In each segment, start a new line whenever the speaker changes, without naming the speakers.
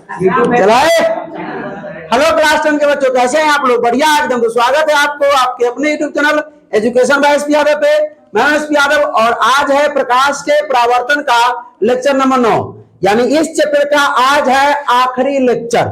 चलाए। Hello class 10 के बच्चों, कैसे हैं आप लोग? बढ़िया एकदम। तो स्वागत है आपको आपके अपने YouTube channel education by SP Yadav पे। मैं एसपी यादव और आज है प्रकाश के परावर्तन का लेक्चर नंबर 9, यानी इस चैप्टर का आज है आखिरी लेक्चर,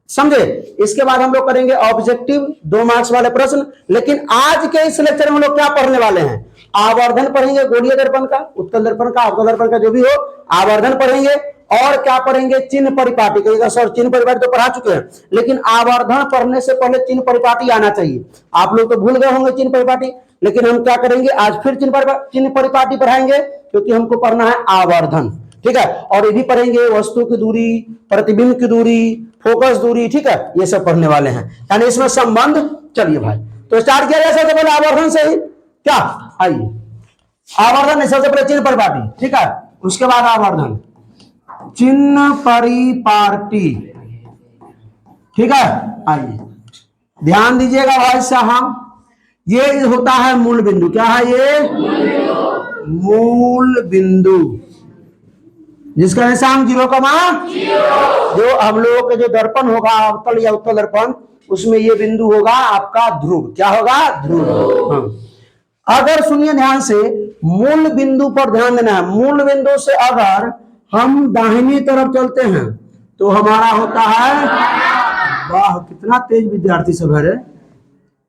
समझे। इसके बाद हम लोग करेंगे ऑब्जेक्टिव 2 मार्क्स वाले प्रश्न। लेकिन आज के इस लेक्चर में हम लोग क्या पढ़ने वाले हैं? आवर्धन पढ़ेंगे, गोलीय दर्पण का, उत्तल दर्पण का, अवतल दर्पण का, जो भी हो आवर्धन पढ़ेंगे। और क्या पढ़ेंगे? चिन्ह परिपाटी। कहेगा सर चिन्ह परिपाटी तो पढ़ा चुके हैं, लेकिन आवर्धन पढ़ने से पहले चिन्ह परिपाटी आना चाहिए। आप लोग तो भूल गए होंगे चिन्ह परिपाटी, लेकिन हम क्या करेंगे आज फिर चिन्ह परिपाटी पढ़ाएंगे, क्योंकि हमको पढ़ना है आवर्धन, ठीक है। और ये भी पढ़ेंगे वस्तु की दूरी, प्रतिबिंब की दूरी, फोकस दूरी, ठीक है। ये सब पढ़ने वाले हैं, यानी इसमें संबंध। चलिए भाई, तो स्टार्ट किया जाए सबसे पहले आवर्धन से ही। क्या आइए, आवर्धन सबसे पहले चिन्ह परिपाटी, ठीक है। उसके बाद आवर्धन चिन्ह परिपाटी, ठीक है। आइए ध्यान दीजिएगा भाई साहब, ये होता है मूल बिंदु। क्या है ये? मूल बिंदु, जिसका निशान 0, जो हम लोगों के जो दर्पण होगा अवतल या उत्तल दर्पण, उसमें ये बिंदु होगा आपका ध्रुव। क्या होगा? ध्रुव। हाँ। अगर सुनिए ध्यान से, मूल बिंदु पर ध्यान देना है। मूल बिंदु से अगर हम दाहिनी तरफ चलते हैं तो हमारा होता है, वाह कितना तेज विद्यार्थी सब है रे,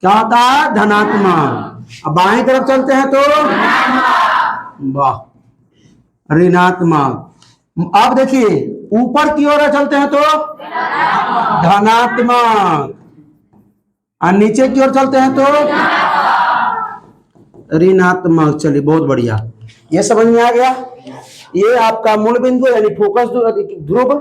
क्या होता है? धनात्मक। अब बाएं तरफ चलते हैं तो वाह ऋणात्मक। अब देखिए ऊपर की ओर चलते हैं तो धनात्मक, और नीचे की ओर चलते हैं तो ऋणात्मक। चलिए बहुत बढ़िया, ये समझ में आ गया। ये आपका मूल बिंदु यानी फोकस ध्रुव।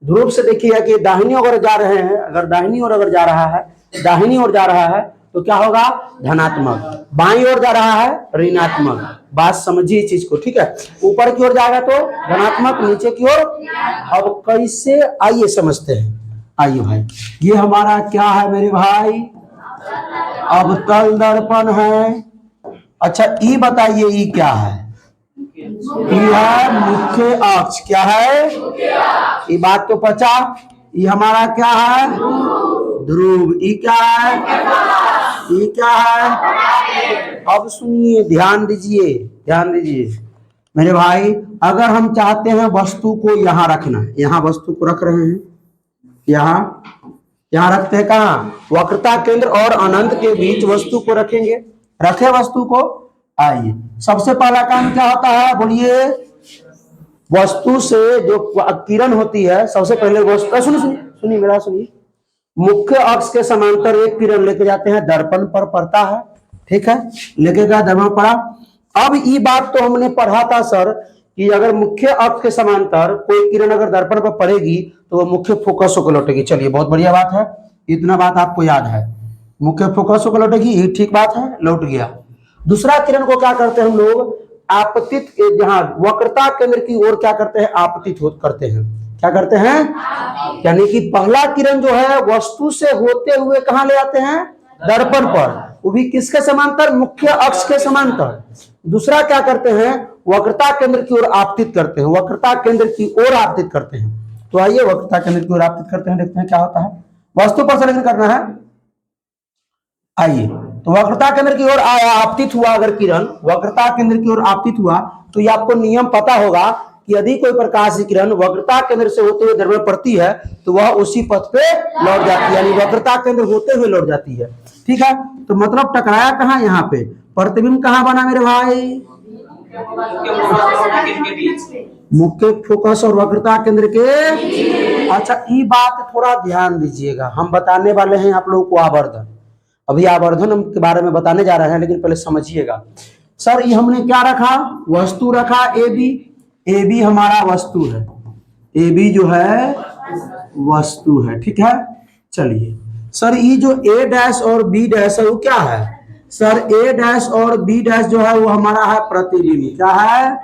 ध्रुव से देखिए कि दाहिनी ओर जा रहे हैं, अगर दाहिनी ओर अगर जा रहा है, दाहिनी ओर जा रहा है तो क्या होगा? धनात्मक। बाईं ओर जा रहा है ऋणात्मक। बात समझिए इस चीज को, ठीक है। ऊपर की ओर जाएगा तो धनात्मक, नीचे की ओर। अब कैसे, आइए समझते हैं। आइए भाई, ये हमारा क्या है मेरे भाई? अवतल दर्पण है। अच्छा ई बताइए, ई क्या है? यह मुख्य अक्ष। क्या है? ये बात तो पचा। ये हमारा क्या है? ध्रुव। ये क्या है? ये क्या है? अब सुनिए, ध्यान दीजिए, ध्यान दीजिए मेरे भाई। अगर हम चाहते हैं वस्तु को यहां रखना, यहां वस्तु को रख रहे हैं, यहां रखते हैं कहां? वक्रता केंद्र और अनंत के बीच वस्तु को रखेंगे। रखे वस्तु को। आइए सबसे पहला काम क्या होता है? बोलिए। वस्तु से जो किरण होती है, सबसे पहले वस्तु, सुनिए मेरा सुनिए, मुख्य अक्ष के समांतर एक किरण लेके जाते हैं, दर्पण पर पड़ता है, ठीक है। लेके गया, दर्पण पड़ा। अब ये बात तो हमने पढ़ा था सर कि अगर मुख्य अक्ष के समांतर कोई किरण अगर दर्पण पर पड़ेगी तो वो मुख्य फोकस होकर लौटेगी। चलिए बहुत बढ़िया बात है, इतना बात आपको याद है, मुख्य फोकस होकर लौटेगी, ये ठीक बात है, लौट गया। दूसरा किरण को क्या करते हैं हम लोग? आपतित, जहां वक्रता केंद्र की ओर क्या करते हैं? आपतित करते हैं। क्या करते हैं? यानी कि पहला किरण जो है वस्तु से होते हुए कहां ले आते हैं? दर्पण पर, वो भी किसके समांतर? मुख्य अक्ष के समांतर। दूसरा क्या करते हैं? वक्रता केंद्र की ओर आपतित करते हैं, वक्रता केंद्र की ओर आपतित करते हैं। तो आइए वक्रता केंद्र की ओर आपतित करते हैं, देखते हैं क्या होता है। वस्तु पर संलग्न करना है। आइए, तो वक्रता केंद्र की ओर आया, आपतित हुआ अगर किरण वक्रता केंद्र की ओर आपतित हुआ, तो ये आपको नियम पता होगा कि यदि कोई प्रकाश की किरण वक्रता केंद्र से होते हुए दर्पण पड़ती है तो वह उसी पथ पे लौट जाती है, यानी वक्रता केंद्र होते हुए लौट जाती है, ठीक है। तो मतलब टकराया कहां? यहाँ पे। प्रतिबिंब कहां बना मेरे भाई? मुख्य फोकस और वक्रता केंद्र के। अच्छा ये बात थोड़ा ध्यान दीजिएगा, हम बताने वाले हैं आप लोगों को आवर्धन। अभी आवर्धन के बारे में बताने जा रहे हैं, लेकिन पहले समझिएगा। सर ये हमने क्या रखा? वस्तु रखा ए बी। ए बी हमारा वस्तु है, ए बी जो है वस्तु है, ठीक है। चलिए सर ये जो ए डैश और बी डैश है वो क्या है? सर ए डैश और बी डैश जो है वो हमारा है प्रतिबिंब। क्या है?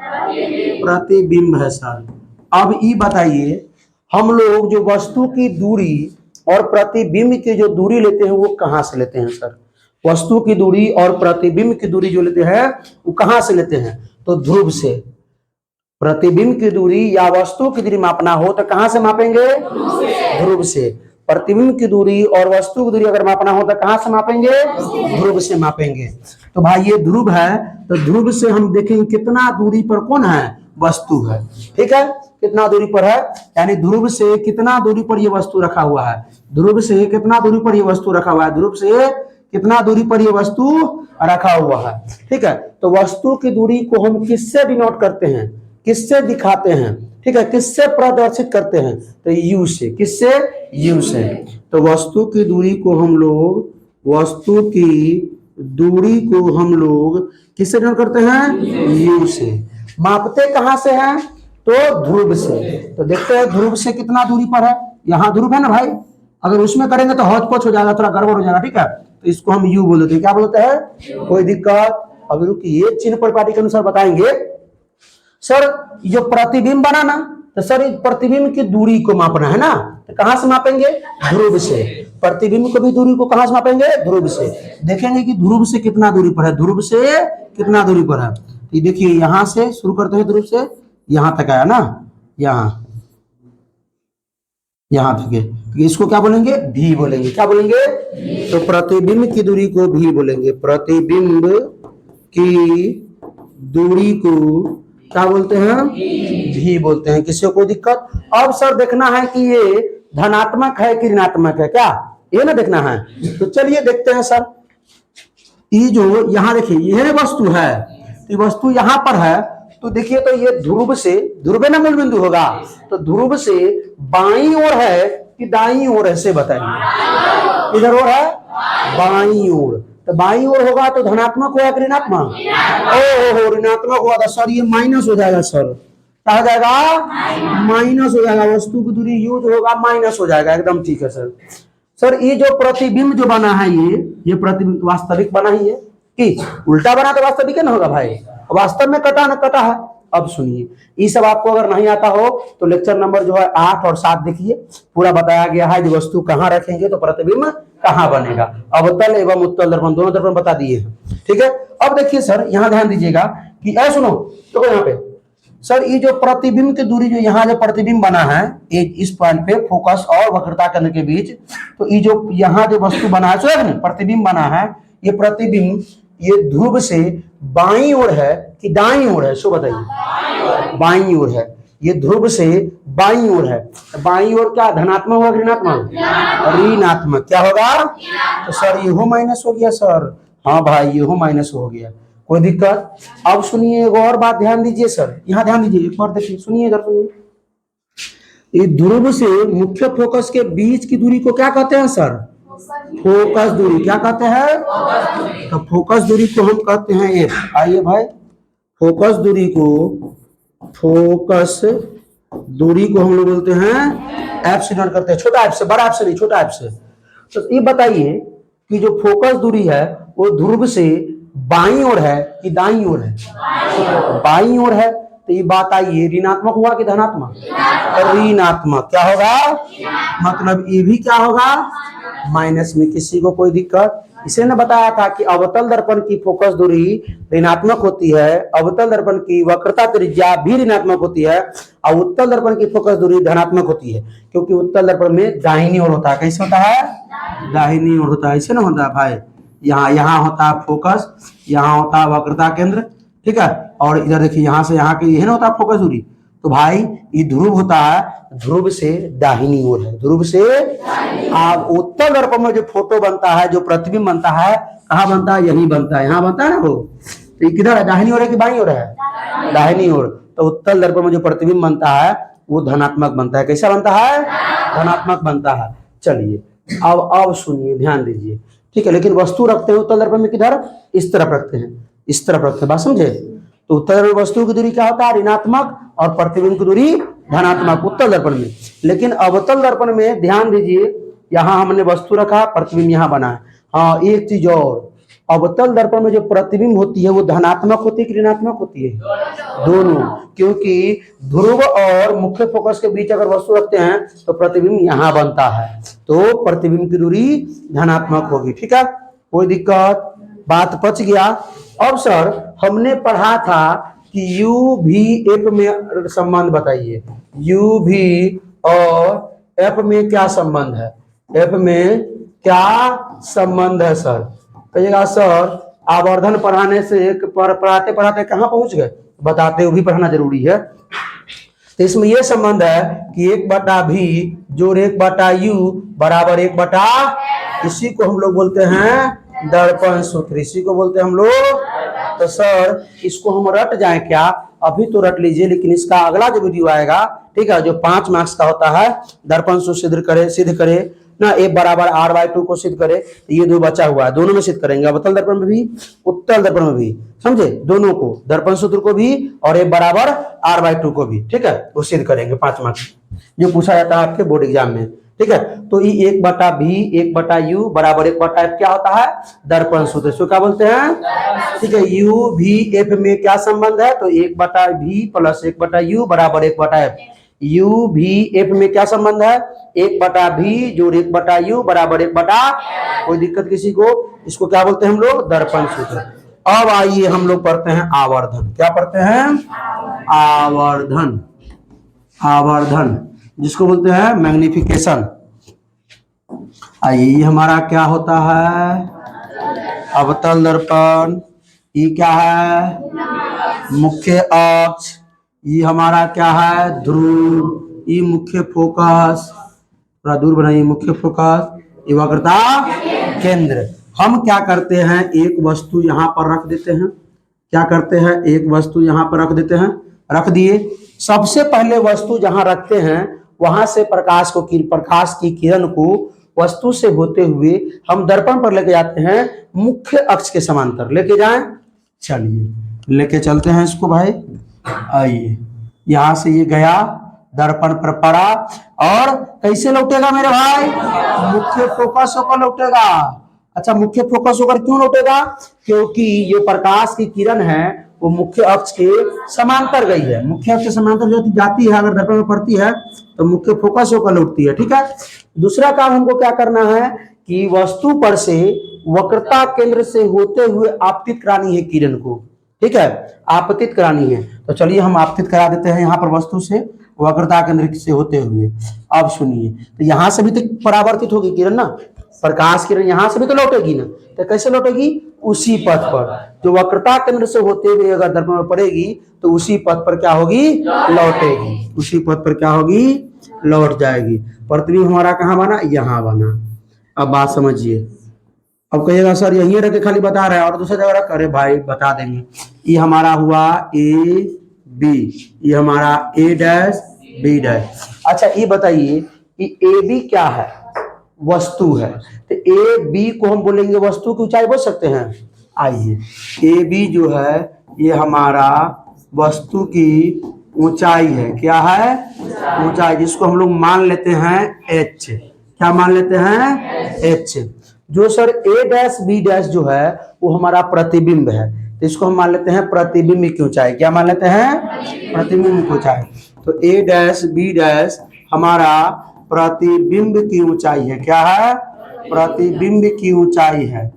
प्रतिबिंब है सर। अब ये बताइए, हम लोग जो वस्तु की दूरी और प्रतिबिंब की जो दूरी लेते हैं वो कहां से लेते हैं सर? वस्तु की दूरी और प्रतिबिंब की दूरी जो लेते हैं वो कहां से लेते हैं? तो ध्रुव से। प्रतिबिंब की दूरी या वस्तु की दूरी मापना हो तो कहां से मापेंगे? ध्रुव से। प्रतिबिंब की दूरी और वस्तु की दूरी अगर मापना हो तो कहां से मापेंगे? ध्रुव से मापेंगे। तो भाई ये ध्रुव है, तो ध्रुव से हम देखेंगे कितना दूरी पर कौन है? वस्तु है। ठीक है, कितना दूरी पर है, यानी ध्रुव से कितना दूरी पर ये वस्तु रखा हुआ है, ध्रुव से कितना दूरी पर ये वस्तु रखा हुआ है, ध्रुव से कितना दूरी पर ये वस्तु रखा हुआ है। ठीक है, तो वस्तु की दूरी को हम किससे डिनोट करते हैं, किससे दिखाते हैं? ठीक है, किससे प्रदर्शित करते हैं? तो यू से। किससे? यू से। तो वस्तु की दूरी को हम लोग, वस्तु की दूरी को हम लोग किससे डिनोट करते हैं? यू से। मापते कहां से हैं? तो ध्रुव से। तो देखते हैं ध्रुव से कितना दूरी पर है। यहां ध्रुव है ना भाई, अगर उसमें करेंगे तो हौच पौच हो जाएगा, थोड़ा गड़बड़ हो जाएगा। ठीक है, तो इसको हम यू बोलते हैं। क्या बोलते हैं? कोई दिक्कत? अब रुकिए, चिन्ह परिपाटी के अनुसार बताएंगे। सर जो प्रतिबिंब बना ना, तो सर इस प्रतिबिंब की दूरी को मापना है ना, तो कहां से मापेंगे? ध्रुव से। प्रतिबिंब को भी दूरी को कहां से मापेंगे? ध्रुव से। देखेंगे कि ध्रुव से कितना दूरी पर है, ध्रुव से कितना दूरी पर है। तो देखिए यहां से शुरू करते हैं, ध्रुव से यहां तक आया ना, यहां तक है, इसको क्या बोलेंगे? भी बोलेंगे। क्या बोलेंगे? तो प्रतिबिंब की दूरी को भी बोलेंगे। प्रतिबिंब की दूरी को क्या बोलते हैं? भी बोलते हैं। किसी को कोई दिक्कत? अब सर देखना है कि ये धनात्मक है कि ऋणात्मक है, क्या ये ना देखना है। तो चलिए देखते हैं सर। ये जो यहाँ देखिए यह वस्तु है, तो वस्तु यहाँ पर है, तो देखिए तो ये ध्रुव से, ध्रुव ना मूल बिंदु होगा, तो ध्रुव से बाईं ओर है कि दाईं ओर है से बताइए। इधर ओर है बाईं ओर, तो बाईं ओर होगा तो धनात्मक होगा कि ऋणात्मक? ओहो ऋणात्मक होगा तो सर ये माइनस हो जाएगा। सर क्या हो जाएगा? माइनस हो जाएगा। वस्तु की दूरी यूज होगा, माइनस हो जाएगा। एकदम ठीक है सर। सर ये जो प्रतिबिंब जो बना है, ये प्रतिबिंब वास्तविक बना ही है कि उल्टा बना तो वास्तविक है ना होगा भाई, वास्तव में कटा ना कटा है। अब सुनिए, ये सब आपको अगर नहीं आता हो तो लेक्चर नंबर जो है 8 और 7 देखिए, पूरा बताया गया है जो वस्तु कहाँ रखेंगे तो प्रतिबिंब कहाँ बनेगा। अवतल एवं उत्तल दर्पण दोनों दर्पण बता दिए हैं। ठीक है, अब देखिए सर यहाँ ध्यान दीजिएगा कि ऐ सुनो तो यहाँ पे सर ये जो प्रतिबिंब की दूरी, जो यहाँ जो प्रतिबिंब बना है इस पॉइंट पे फोकस और वक्रता केंद्र के बीच, तो ये जो यहाँ जो वस्तु बना है प्रतिबिंब बना है, ये प्रतिबिंब ये ध्रुव से बाईं ओर है कि दाईं ओर है? सो बताइए। बाईं ओर है। ये ध्रुव से बाईं ओर है, तो बाईं ओर क्या धनात्मक होगा ऋणात्मक? ऋणात्मक। क्या होगा? तो सर ये हो माइनस हो गया सर। हाँ भाई ये हो माइनस हो गया, कोई दिक्कत? अब सुनिए एक और बात ध्यान दीजिए सर, यहाँ ध्यान दीजिए एक बार, देखिए सुनिए इधर सुनिए। ये ध्रुव से मुख्य फोकस के बीच की दूरी को क्या कहते हैं सर? फोकस दूरी। क्या कहते हैं? तो फोकस दूरी को हम कहते हैं एफ। आइए भाई, फोकस दूरी को, फोकस दूरी को हम लोग बोलते हैं एफ से डिनोट करते हैं, छोटा एफ से, बड़ा एफ से नहीं, छोटा एफ से। तो ये बताइए कि जो फोकस दूरी है वो ध्रुव से बाईं ओर है कि दाईं ओर है? बाईं ओर है, तो ये बात आइए ऋणात्मक हुआ कि धनात्मक? ऋणात्मक। क्या होगा? मतलब ये भी क्या होगा? माइनस में। किसी को कोई दिक्कत? इसे ने बताया था कि अवतल दर्पण की फोकस दूरी ऋणात्मक होती है, अवतल दर्पण की वक्रता त्रिज्या भी ऋणात्मक होती है, और उत्तल दर्पण की फोकस दूरी धनात्मक होती है, क्योंकि उत्तल दर्पण में दाहिनी ओर होता है। कैसे होता है? दाहिनी ओर होता है। ऐसे ना होता है भाई, यहाँ होता है फोकस, यहाँ होता है वक्रता केंद्र। ठीक है, और इधर देखिए यहाँ से यहाँ के यही ना होता है फोकस दूरी। तो भाई ये ध्रुव होता है, ध्रुव से दाहिनी ओर है, ध्रुव से। आप उत्तल दर्पण में जो फोटो बनता है, जो प्रतिबिंब बनता है, कहाँ बनता है? यही बनता है, यहाँ बनता है ना वो। तो ये किधर है? दाहिनी ओर है कि बाईं ओर है? दाहिनी ओर। तो उत्तल दर्पण में जो प्रतिबिंब बनता है वो धनात्मक बनता है। कैसा बनता है? धनात्मक बनता है। चलिए अब सुनिए, ध्यान दीजिए। ठीक है, लेकिन वस्तु रखते हैं उत्तल दर्पण में किधर? इस तरफ रखते हैं, इस तरफ रखते हैं, बात समझे? तो उत्तल वस्तु की दूरी क्या होता है? ऋणात्मक, और प्रतिबिंब की दूरी धनात्मक उत्तल दर्पण में। लेकिन अवतल दर्पण में ध्यान दीजिए, यहाँ हमने वस्तु रखा, प्रतिबिंब यहाँ बना है। हाँ एक चीज और, अवतल दर्पण में जो प्रतिबिंब होती है वो धनात्मक होती है कि ऋणात्मक होती है? दोनों, क्योंकि ध्रुव और मुख्य फोकस के बीच अगर वस्तु रखते हैं तो प्रतिबिंब यहाँ बनता है, तो प्रतिबिंब की दूरी धनात्मक होगी। ठीक है, कोई दिक्कत? बात पच गया। अब सर हमने पढ़ा था कि यू भी एफ में संबंध बताइए, यू भी और एफ में क्या संबंध है, एफ में क्या संबंध है सर? कहिएगा सर आवर्धन पढ़ाने से पढ़ाते पढ़ाते कहाँ पहुंच गए, बताते हुए भी पढ़ना जरूरी है। तो इसमें यह संबंध है कि 1/v जोड़ 1/u बराबर 1/, इसी को हम लोग बोलते हैं दर्पण सूत्र, इसी को बोलते हैं हम लोग। तो सर इसको हम रट जाएं क्या? अभी तो रट लीजिए, लेकिन इसका अगला जो वीडियो आएगा, ठीक है, जो 5 मार्क्स का होता है, दर्पण सूत्र सिद्ध करे ना, ए बराबर r/2 को सिद्ध करे, तो ये 2 बचा हुआ है, दोनों में सिद्ध करेंगे, अवतल दर्पण में भी उत्तल दर्पण में भी, समझे, दोनों को, दर्पण सूत्र को भी और ए बराबर r/2 को भी, ठीक है, वो सिद्ध करेंगे 5 मार्क्स जो पूछा जाता है आपके बोर्ड एग्जाम में, ठीक है। तो ये 1/v 1/u बराबर 1/f क्या होता है? दर्पण सूत्र, इसको क्या बोलते हैं? ठीक है, u v f में क्या संबंध है? तो 1/v प्लस 1/u बराबर 1/f, u v f में क्या संबंध है? 1/v जोड़ 1/u बराबर 1/, कोई दिक्कत किसी को? इसको क्या बोलते हैं हम लोग? दर्पण सूत्र। अब आइए हम लोग पढ़ते हैं आवर्धन। क्या पढ़ते हैं? आवर्धन, आवर्धन जिसको बोलते हैं मैग्निफिकेशन। आइए हमारा क्या होता है? अवतल दर्पण। ये क्या है? मुख्य अक्ष। ये हमारा क्या है? ध्रुव। ये मुख्य फोकस, थोड़ा दूर बनाइए, मुख्य फोकस। ये वक्रता केंद्र। हम क्या करते हैं? एक वस्तु यहाँ पर रख देते हैं। क्या करते हैं? एक वस्तु यहाँ पर रख देते हैं, रख दिए। सबसे पहले वस्तु जहाँ रखते हैं वहां से प्रकाश की किरण को वस्तु से होते हुए हम दर्पण पर लेके जाते हैं, मुख्य अक्ष के समांतर लेके जाएं। चलिए लेके चलते हैं इसको भाई। आइए, यहां से ये गया, दर्पण पर पड़ा, और कैसे लौटेगा मेरे भाई? मुख्य फोकस होकर लौटेगा। अच्छा, मुख्य फोकस होकर क्यों लौटेगा? क्योंकि जो प्रकाश की किरण है वो मुख्य अक्ष के समांतर गई है। मुख्य अक्ष के समांतर जो जाती है, अगर दर्पण में पड़ती है तो मुख्य फोकस होकर लौटती है, ठीक है। दूसरा काम हमको क्या करना है कि वस्तु पर से वक्रता केंद्र से होते हुए आपतित करानी है किरण को, ठीक है, आपतित करानी है। तो चलिए हम आपतित करा देते हैं यहाँ पर वस्तु से वक्रता केंद्र से होते हुए। अब सुनिए, तो यहाँ से भी तो परावर्तित होगी किरण ना, प्रकाश किरण यहाँ से भी तो लौटेगी ना। तो कैसे लौटेगी? उसी पथ पर, जो वक्रता केंद्र से होते हुए अगर दर्पण में पड़ेगी तो उसी पथ पर क्या होगी? लौटेगी। उसी पथ पर क्या होगी? लौट जाएगी। प्रतिबिंब हमारा कहाँ बना? यहाँ बना। अब बात समझिए। अब कहिएगा सर यहीं रख के खाली बता रहे हैं और दूसरी जगह रख, अरे भाई बता देंगे। ये हमारा हुआ ए बी, ये हमारा ए डैश बी डैश। अच्छा ये बताइए कि ए बी क्या है? वस्तु है। तो ए बी को हम बोलेंगे वस्तु की ऊंचाई बोल सकते हैं। आइए, ए बी जो है ये हमारा वस्तु की ऊंचाई है। क्या है? ऊंचाई, जिसको हम लोग मान लेते हैं एच। क्या मान लेते हैं? एच। जो सर ए डैश बी डैश जो है वो हमारा प्रतिबिंब है, तो इसको हम मान लेते हैं प्रतिबिंब की ऊंचाई। क्या मान लेते हैं? प्रतिबिंब की ऊंचाई। तो ए डैश बी डैश हमारा प्रतिबिंब की ऊंचाई है। क्या है? प्रतिबिंब की ऊंचाई है,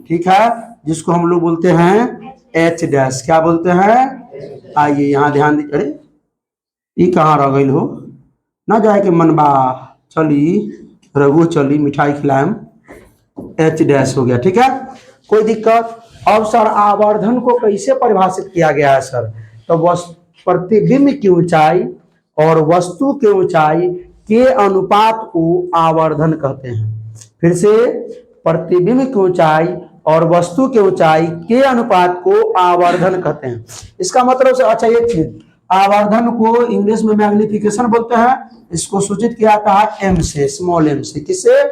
ठीक है, जिसको हम लोग बोलते हैं एच डैश। क्या बोलते हैं? आइए यहाँ ध्यान दीजिए। अरे ये कहाँ रह गई हो? ना जाए के मनबा, चली रघु चली मिठाई खिलाएम। एच डैश हो गया, ठीक है, कोई दिक्कत? अब सर आवर्धन को कैसे परिभाषित किया गया है सर? तो प्रतिबिंब की ऊंचाई और वस्तु की ऊंचाई के अनुपात को आवर्धन कहते हैं। फिर से, प्रतिबिंब की ऊंचाई और वस्तु की ऊंचाई के अनुपात को आवर्धन कहते हैं। इसका मतलब से, अच्छा एक चीज, आवर्धन को इंग्लिश में मैग्निफिकेशन बोलते हैं। इसको सूचित किया जाता है एम से, स्मॉल एम से। किससे?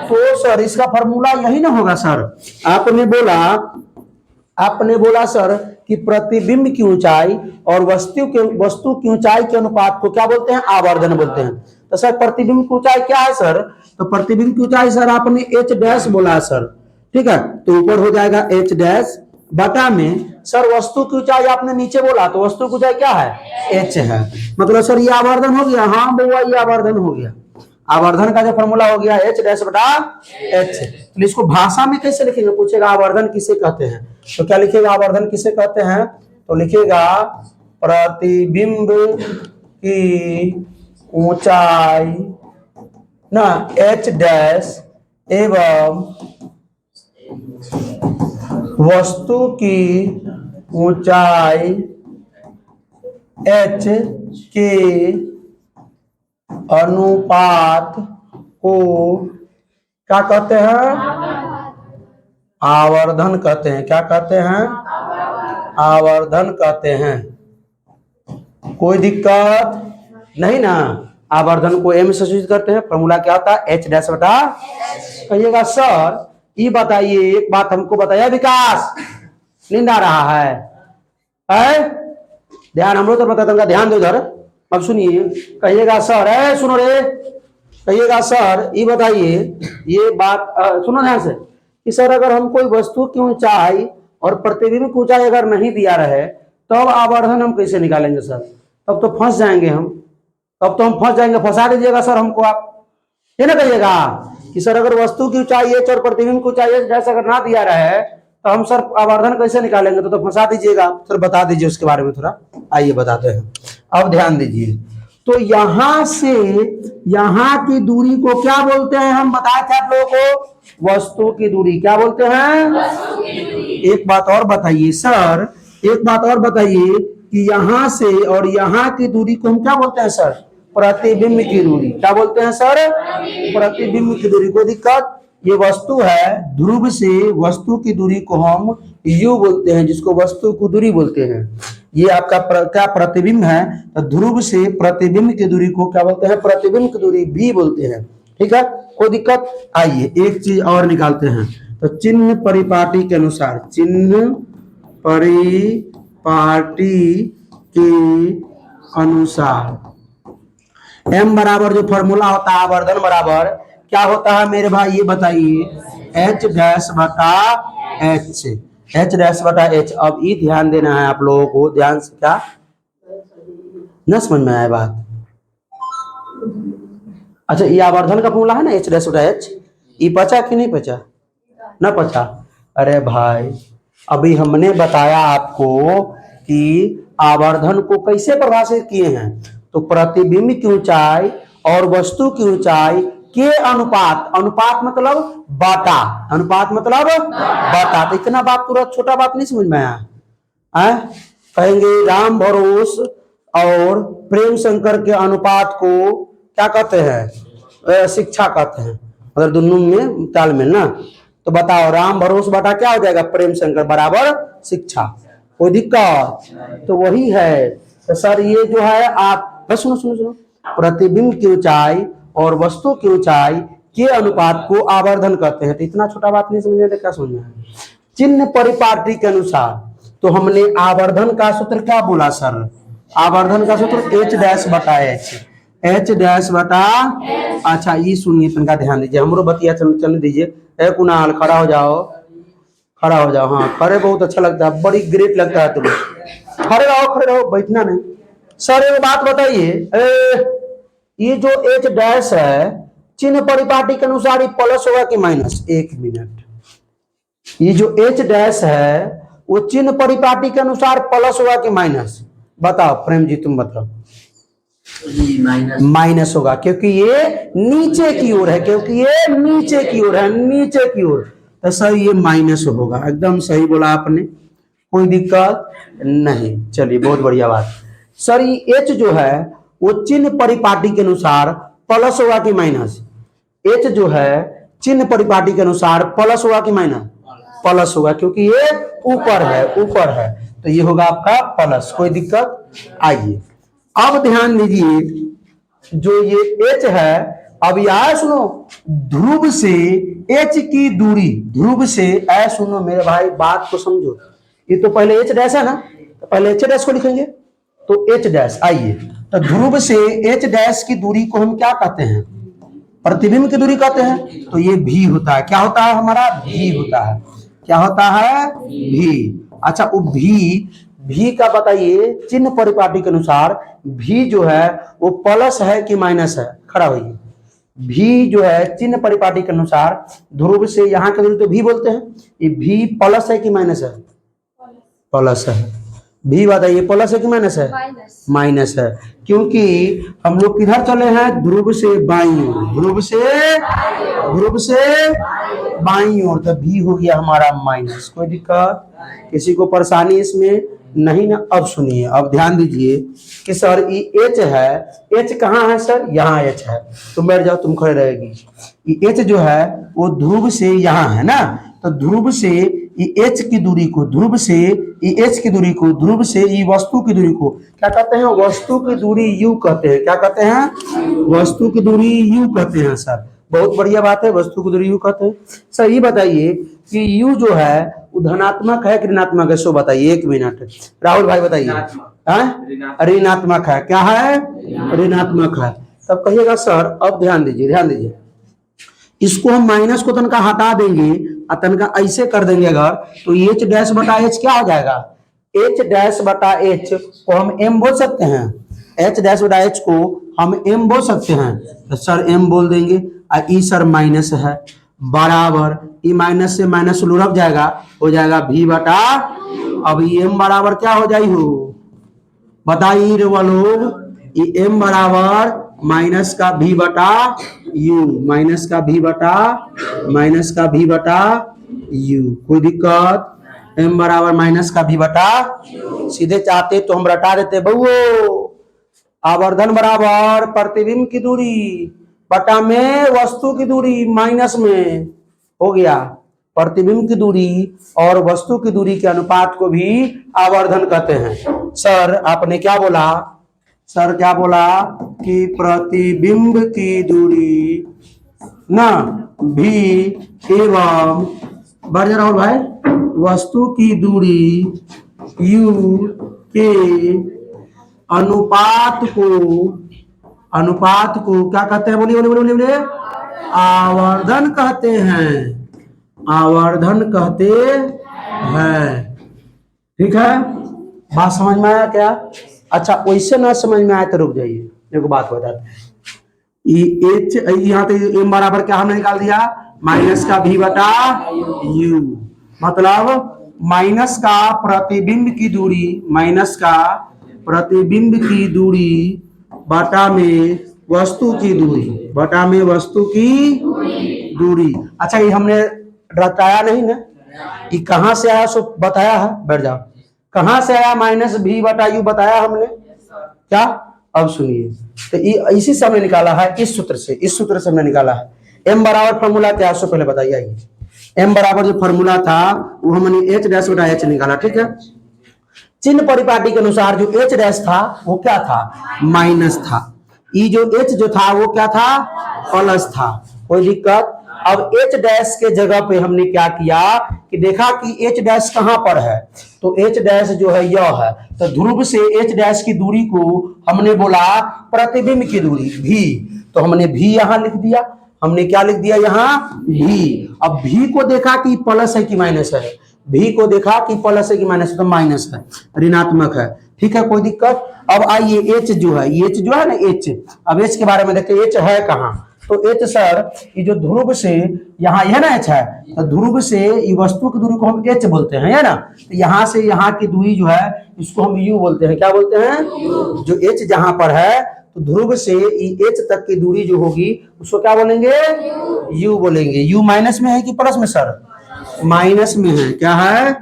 तो सर इसका फॉर्मूला यही ना होगा सर? आपने बोला सर कि प्रतिबिंब की ऊंचाई और वस्तु की ऊंचाई के अनुपात को क्या बोलते हैं? आवर्धन बोलते हैं। तो सर प्रतिबिंब की ऊंचाई क्या है सर? तो प्रतिबिंब की ऊंचाई सर आपने एच डैश बोला सर, ठीक है, तो ऊपर हो जाएगा एच डैश बटा में सर वस्तु की ऊंचाई आपने नीचे बोला, तो वस्तु की ऊंचाई क्या है? एच है। मतलब सर ये आवर्धन हो गया। हाँ बउआ, ये आवर्धन हो गया। आवर्धन का जो फॉर्मूला हो गया एच डैश बटा एच। तो इसको भाषा में कैसे लिखेंगे? पूछेगा आवर्धन किसे कहते हैं, तो क्या लिखेगा? आवर्धन किसे कहते हैं? तो लिखेगा प्रतिबिंब की ऊंचाई ना h डैश एवं वस्तु की ऊंचाई h के अनुपात को क्या कहते हैं? आवर्धन कहते हैं। क्या कहते हैं? आवर्धन कहते हैं। कोई दिक्कत नहीं ना? आवर्धन को एम से सूचित करते हैं। फॉर्मूला क्या होता है? एच डैश बटा। कहिएगा सर ये बताइए, एक बात हमको बताया विकास, नींद आ रहा है? ध्यान हम लोग तो बताते हैं, ध्यान दो इधर। अब सुनिए, कहिएगा सर, सुनो रे, कहिएगा सर ये बताइए, ये बात सुनो ध्यान से कि सर अगर हम कोई वस्तु की ऊंचाई और प्रतिबिंब की ऊंचाई अगर नहीं दिया रहे तब आवर्धन हम कैसे निकालेंगे सर? तब तो फंस जाएंगे हम, तब तो हम फंस जाएंगे। फंसा दीजिएगा सर हमको आप, ये ना कहिएगा कि सर अगर वस्तु की ऊंचाई h और प्रतिबिंब की ऊंचाई h जैसे अगर ना दिया रहे तो हम सर आवर्धन कैसे निकालेंगे? तो फंसा दीजिएगा। सर बता दीजिए उसके बारे में थोड़ा, आइए बताते हैं। अब ध्यान दीजिए, तो यहां से यहां की दूरी को क्या बोलते हैं? हम बताए थे आप लोगों को, वस्तु की दूरी। क्या बोलते हैं? एक बात और बताइए सर, एक बात और बताइए कि यहां से और यहां की दूरी को हम क्या बोलते हैं सर? प्रतिबिंब की दूरी। क्या बोलते हैं सर? प्रतिबिंब की दूरी। कोई दिक्कत? ये वस्तु है, ध्रुव से वस्तु की दूरी को हम u बोलते हैं, जिसको वस्तु की दूरी बोलते हैं। ये आपका क्या प्रतिबिंब है, तो ध्रुव से प्रतिबिंब की दूरी को क्या बोलते हैं? प्रतिबिंब की दूरी v बोलते हैं। ठीक है, कोई दिक्कत? आइए एक चीज और निकालते हैं। तो चिन्ह परिपाटी के अनुसार, चिन्ह परिपाटी के अनुसार m बराबर जो फॉर्मूला होता है आवर्धन बराबर क्या होता है मेरे भाई? ये बताइए, h डैश बटा h, h डैश बटा h। अब ये ध्यान देना है आप लोगों को, ध्यान से। क्या न समझ में आया बात? अच्छा, ये आवर्धन का फॉर्मूला है ना, h डैश बटा h। ये पचा कि नहीं पचा? ना पचा? अरे भाई अभी हमने बताया आपको कि आवर्धन को कैसे परिभाषित किए हैं। तो प्रतिबिंब की ऊंचाई और वस्तु की ऊंचाई के अनुपात, अनुपात मतलब बाटा, अनुपात मतलब बाटा। तो इतना बात तुरंत छोटा बात नहीं समझ में आया? कहेंगे राम भरोस और प्रेम शंकर के अनुपात को क्या कहते हैं? शिक्षा कहते हैं। अगर दोनों में तालमेल ना, तो बताओ राम भरोस बटा क्या हो जाएगा? प्रेम शंकर बराबर शिक्षा। कोई दिक्कत? तो वही है। तो सर ये जो है आप बस सुनो सुनो सुनो, प्रतिबिंब की ऊंचाई और वस्तु की ऊंचाई के अनुपात को आवर्धन कहते हैं। तो इतना छोटा बात नहीं समझने तो क्या समझना है? चिन्ह परिपाटी के अनुसार, तो हमने आवर्धन का सूत्र क्या बोला सर? आवर्धन का सूत्र h डैश बटा h, h डैश बटा। अच्छा ये सुनिए, तनका ध्यान दीजिए, हमरो बतिया चलने दीजिए। ए कुणाल खड़ा हो जाओ, खड़ा हो जाओ। हाँ खड़े बहुत अच्छा लगता है, बड़ी ग्रेट लगता है तुम्हें। खड़े रहो, खड़े रहो, बैठना नहीं। सर एक बात बताइए, ये जो h डैश है चिन्ह परिपाटी के अनुसार ये प्लस होगा कि माइनस? एक मिनट, ये जो h डैश है वो चिन्ह परिपाटी के अनुसार प्लस होगा कि माइनस? बताओ प्रेम जी, तुम बताओ। माइनस होगा, क्योंकि ये नीचे की ओर है, क्योंकि ये नीचे की ओर है, नीचे की ओर। तो सर ये माइनस होगा। एकदम सही बोला आपने, कोई दिक्कत नहीं। चलिए बहुत बढ़िया बात। सर ये h जो है वो चिन्ह परिपाटी के अनुसार प्लस होगा कि माइनस? h जो है चिन्ह परिपाटी के अनुसार प्लस होगा कि माइनस? प्लस होगा, क्योंकि ये ऊपर है, ऊपर है, तो ये होगा आपका प्लस। कोई दिक्कत? आइए अब ध्यान दीजिए, जो ये h है, अब यार सुनो, ध्रुव से h की दूरी, ध्रुव से सुनो मेरे भाई बात को समझो। ये तो पहले h डैश है ना, तो पहले h डैश को लिखेंगे, तो h डैश। आइए, तो ध्रुव से h डैश की दूरी को हम क्या कहते हैं? प्रतिबिंब की दूरी कहते हैं। तो ये v होता है। क्या होता है हमारा? v होता है। क्या होता है? v। अच्छा वो v का बताइए, चिन्ह परिपाटी के अनुसार v जो है वो प्लस है कि माइनस है? खड़ा होइए। v जो है चिन्ह परिपाटी के अनुसार ध्रुव से यहाँ के दूरी तो v बोलते हैं, ये v प्लस है कि माइनस है? प्लस है। भी बताइए, प्लस है कि माइनस है?
माइनस।
माइनस है, क्योंकि हम लोग किधर चले हैं? ध्रुव से बाईं ओर, ध्रुव से बाईं ओर, तो भी हो गया हमारा माइनस। कोई दिक्कत, किसी को परेशानी इसमें नहीं ना? अब सुनिए, अब ध्यान दीजिए कि सर ये एच है, एच कहाँ है सर? यहाँ एच है, तुम बैठ जाओ, तुम खड़े रहेगी। ये एच जो है वो ध्रुव से यहाँ है ना, तो ध्रुव से ये एच की दूरी को, ध्रुव से ये एच की दूरी को, ध्रुव से ये वस्तु की दूरी को क्या कहते हैं? वस्तु की दूरी यू कहते हैं। क्या कहते हैं? वस्तु की दूरी यू कहते हैं सर। बहुत बढ़िया बात है, वस्तु की दूरी यू कहते हैं। सर ये बताइए कि यू जो है वो धनात्मक है कि ऋणात्मक है? सो बताइए, 1 मिनट राहुल भाई बताइए। ऋणात्मक है। क्या है? ऋणात्मक है। तब कहिएगा सर, अब ध्यान दीजिए, ध्यान दीजिए, इसको हम माइनस को तनका हटा देंगे और तनका ऐसे कर देंगे अगर, तो एच डैश बटा एच क्या हो जाएगा? एच डैश बटा एच को हम एम बोल सकते हैं, एच डैश बटा एच को हम एम बोल सकते हैं, तो सर एम बोल देंगे। और ई सर माइनस है, बराबर ई माइनस से माइनस लुढ़क जाएगा, हो जाएगा भी बटा, अब ई एम बराबर क्या हो जाई हो? बताइए रे लोग, ई एम बराबर माइनस का भी बटा यू, माइनस का भी बटा, माइनस का भी बटा यू। कोई दिक्कत? एम बराबर माइनस का भी बटा, सीधे चाहते तो हम रटा देते बउओ। आवर्धन बराबर प्रतिबिंब की दूरी बटा में वस्तु की दूरी माइनस में, हो गया। प्रतिबिंब की दूरी और वस्तु की दूरी के अनुपात को भी आवर्धन कहते हैं। सर आपने क्या बोला? सर क्या बोला कि प्रतिबिंब की दूरी ना भी एवं, बढ़ जा राहुल भाई, वस्तु की दूरी यू के अनुपात को क्या कहते हैं? बोलिए बोलिए बोलिए बोलिए। आवर्धन कहते हैं, आवर्धन कहते हैं। ठीक है, बात समझ में आया क्या? अच्छा, वैसे ना समझ में आए तो रुक जाइए, एक बात बताते हैं। एच यहाँ पे एम बराबर क्या हमने निकाल दिया? माइनस का भी बटा यू, मतलब माइनस का प्रतिबिंब की दूरी, माइनस का प्रतिबिंब की दूरी बटा में वस्तु की दूरी, बटा में वस्तु की दूरी। अच्छा, ये हमने रटाया नहीं ना, ये कहाँ से आया सो बताया है? बैठ जाओ, कहाँ से आया? माइनस भी बटा यू बताया हमने क्या? अब सुनिए, तो ये इसी से हमने निकाला है, इस सूत्र से, इस सूत्र से हमने निकाला है। एम बराबर फॉर्मूला क्या है? पहले बताइए। आइए, एम बराबर जो फॉर्मूला था वो हमने एच डैश बटा एच निकाला। ठीक है, चिन्ह परिपाटी के अनुसार जो एच डैश था वो क्या था? माइनस था। ई जो एच जो था वो क्या था? प्लस था। कोई दिक्कत? अब एच डैश के जगह पे हमने क्या किया कि देखा कि एच डैश कहां पर है, तो एच डैश जो है यह है, तो ध्रुव से एच डैश की दूरी को हमने बोला प्रतिबिंब की दूरी भी, तो हमने भी यहां लिख दिया। हमने क्या लिख दिया यहाँ? भी। अब भी को देखा कि प्लस है कि माइनस है, भी को देखा कि प्लस है कि माइनस है, तो माइनस है, ऋणात्मक है। ठीक है, कोई दिक्कत? अब आइए, एच जो है, एच जो है ना, एच, अब एच के बारे में देखते हैं, एच है कहाँ? तो एच सर ये जो ध्रुव से यहाँ यह ना एच है, तो ध्रुव से ये वस्तु की दूरी को हम एच बोलते हैं, है ना। तो यहाँ से यहाँ की दूरी जो है इसको हम यू बोलते हैं। क्या बोलते हैं? जो एच जहां पर है, तो ध्रुव से एच तक की दूरी जो होगी उसको क्या बोलेंगे? यू बोलेंगे। यू माइनस में है कि प्लस में सर? माइनस में है। क्या है?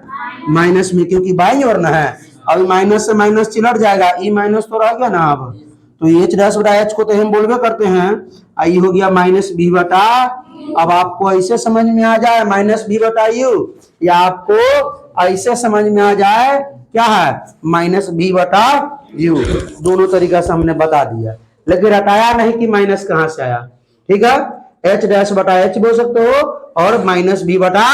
माइनस में, क्योंकि बाईं ओर ना है। अब माइनस से माइनस चिलट जाएगा, ई माइनस तो रह गया ना। अब तो एच डैश बटा एच को तो हम बोलबे करते हैं, आई हो गया माइनस बी बटा। अब आपको ऐसे समझ में आ जाए माइनस बी बटा यू, या आपको ऐसे समझ में आ जाए क्या है? माइनस बी बटा यू। दोनों तरीका से हमने बता दिया, लेकिन हटाया नहीं कि माइनस कहां से आया। ठीक है, एच डैश बटा एच बोल सकते हो और माइनस बी बटा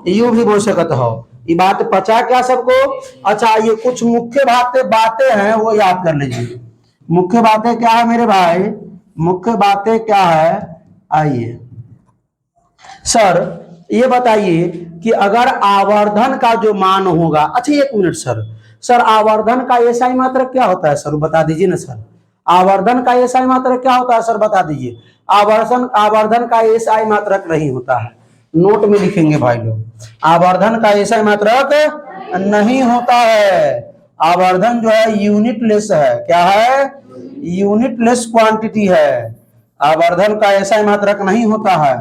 यू भी बोल सकते हो। ये बात पचा क्या सबको? अच्छा, ये कुछ मुख्य बातें हैं वो याद कर लीजिए। मुख्य बातें क्या है मेरे भाई? मुख्य बातें क्या है? आइए सर ये बताइए कि अगर आवर्धन का जो मान होगा, अच्छा 1 मिनट सर आवर्धन का एसआई मात्रक क्या होता है सर, बता दीजिए ना सर। आवर्धन का एसआई मात्रक क्या होता है सर, बता दीजिए। आवर्धन का एसआई मात्रक नहीं होता है, नोट में लिखेंगे भाई लोग। आवर्धन का एसआई मात्रक नहीं होता है। आवर्धन जो है यूनिटलेस है। क्या है? यूनिटलेस क्वांटिटी है। आवर्धन का एसआई मात्रक नहीं होता है।